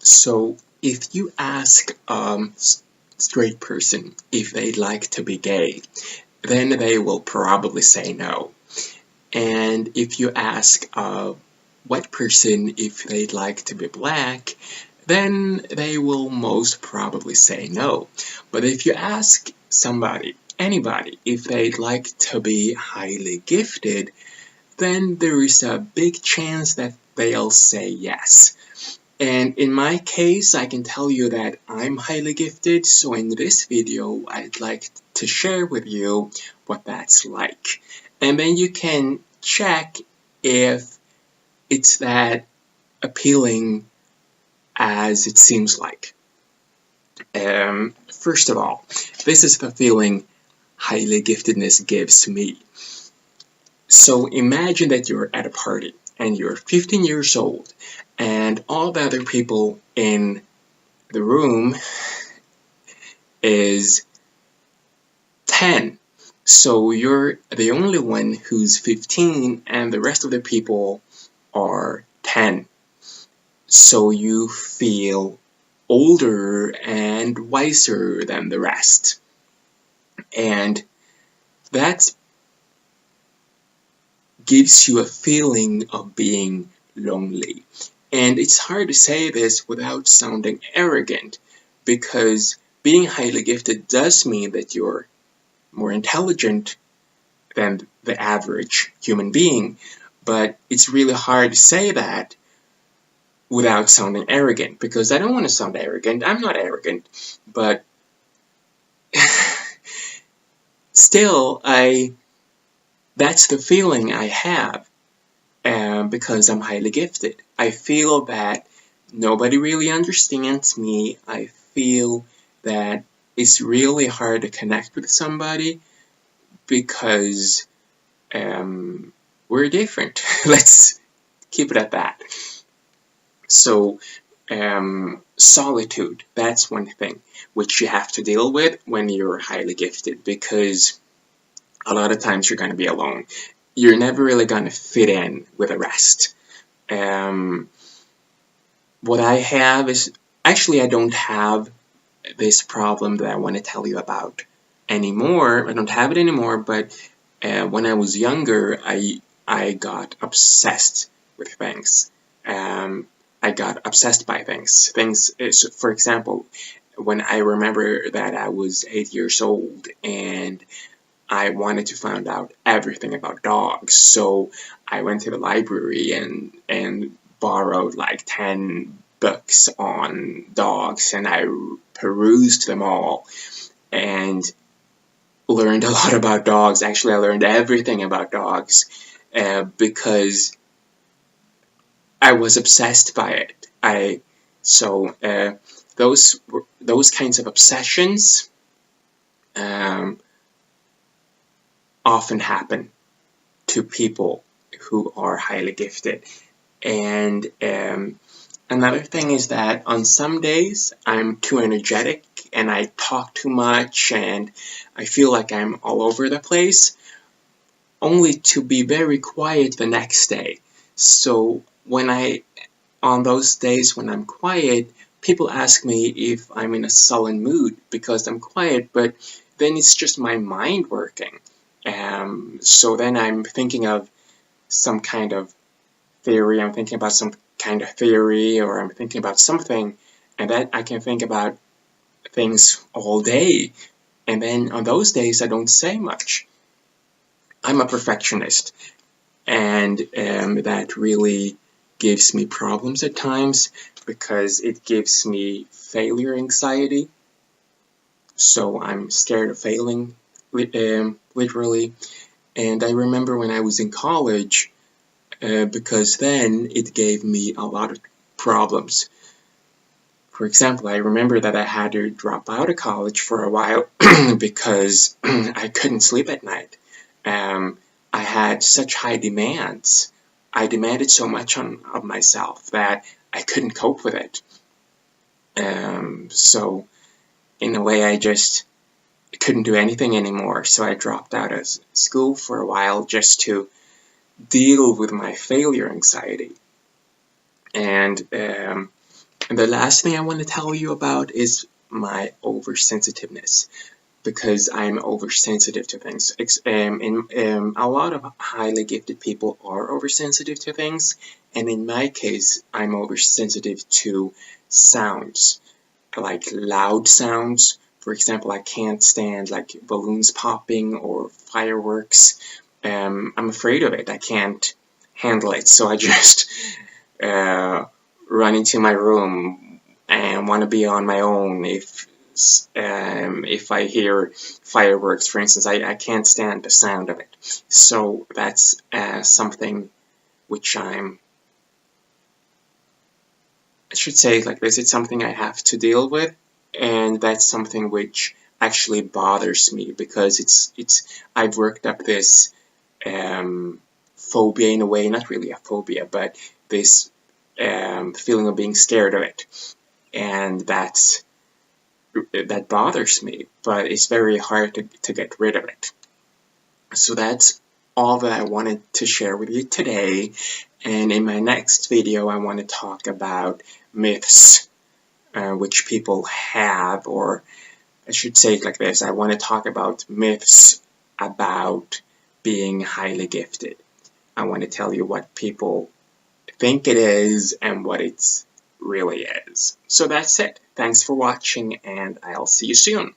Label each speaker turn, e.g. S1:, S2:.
S1: So if you ask a straight person if they'd like to be gay, then they will probably say no. And if you ask a white person if they'd like to be black, then they will most probably say no. But if you ask anybody, if they'd like to be highly gifted, then there is a big chance that they'll say yes. And in my case, I can tell you that I'm highly gifted, so in this video, I'd like to share with you what that's like. And then you can check if it's that appealing as it seems like. First of all, this is the feeling highly giftedness gives me. So imagine that you're at a party and you're 15 years old and all the other people in the room is 10. So you're the only one who's 15 and the rest of the people are 10. So you feel older and wiser than the rest. And that gives you a feeling of being lonely. And it's hard to say this without sounding arrogant, because being highly gifted does mean that you're more intelligent than the average human being. But it's really hard to say that without sounding arrogant, because I don't want to sound arrogant. I'm not arrogant, but still, that's the feeling I have because I'm highly gifted. I feel that nobody really understands me. I feel that it's really hard to connect with somebody because we're different. Let's keep it at that. So, solitude, that's one thing which you have to deal with when you're highly gifted, because a lot of times you're going to be alone. You're never really going to fit in with the rest. What I have is, actually I don't have this problem that I want to tell you about anymore. I don't have it anymore, but when I was younger, I got obsessed with things. I got obsessed by things. For example, when I remember that I was 8 years old and I wanted to find out everything about dogs, so I went to the library and borrowed like 10 books on dogs, and I perused them all and learned a lot about dogs. Actually, I learned everything about dogs because I was obsessed by it. Those kinds of obsessions often happen to people who are highly gifted. And another thing is that on some days I'm too energetic and I talk too much and I feel like I'm all over the place, only to be very quiet the next day. So on those days when I'm quiet, people ask me if I'm in a sullen mood because I'm quiet, but then it's just my mind working. So then I'm thinking of some kind of theory, or I'm thinking about something, and then I can think about things all day. And then on those days, I don't say much. I'm a perfectionist, and that really gives me problems at times because it gives me failure anxiety. So I'm scared of failing, literally. And I remember when I was in college, because then it gave me a lot of problems. For example, I remember that I had to drop out of college for a while because I couldn't sleep at night. I had such high demands. I demanded so much of myself that I couldn't cope with it. So in a way, I just couldn't do anything anymore. So I dropped out of school for a while just to deal with my failure anxiety. And And the last thing I want to tell you about is my oversensitiveness, because I'm oversensitive to things. A lot of highly gifted people are oversensitive to things, and in my case, I'm oversensitive to sounds, like loud sounds. For example, I can't stand like balloons popping or fireworks. I'm afraid of it. I can't handle it, so I just uh, run into my room and want to be on my own. If I hear fireworks, for instance, I can't stand the sound of it. So that's something which I should say it like this, it's something I have to deal with, and that's something which actually bothers me, because I've worked up this phobia in a way, not really a phobia, but this feeling of being scared of it, and that bothers me, but it's very hard to get rid of it. So that's all that I wanted to share with you today, and in my next video I want to talk about myths which people have, or I should say it like this, I want to talk about myths about being highly gifted. I want to tell you what people think it is and what it really is. So that's it. Thanks for watching, and I'll see you soon.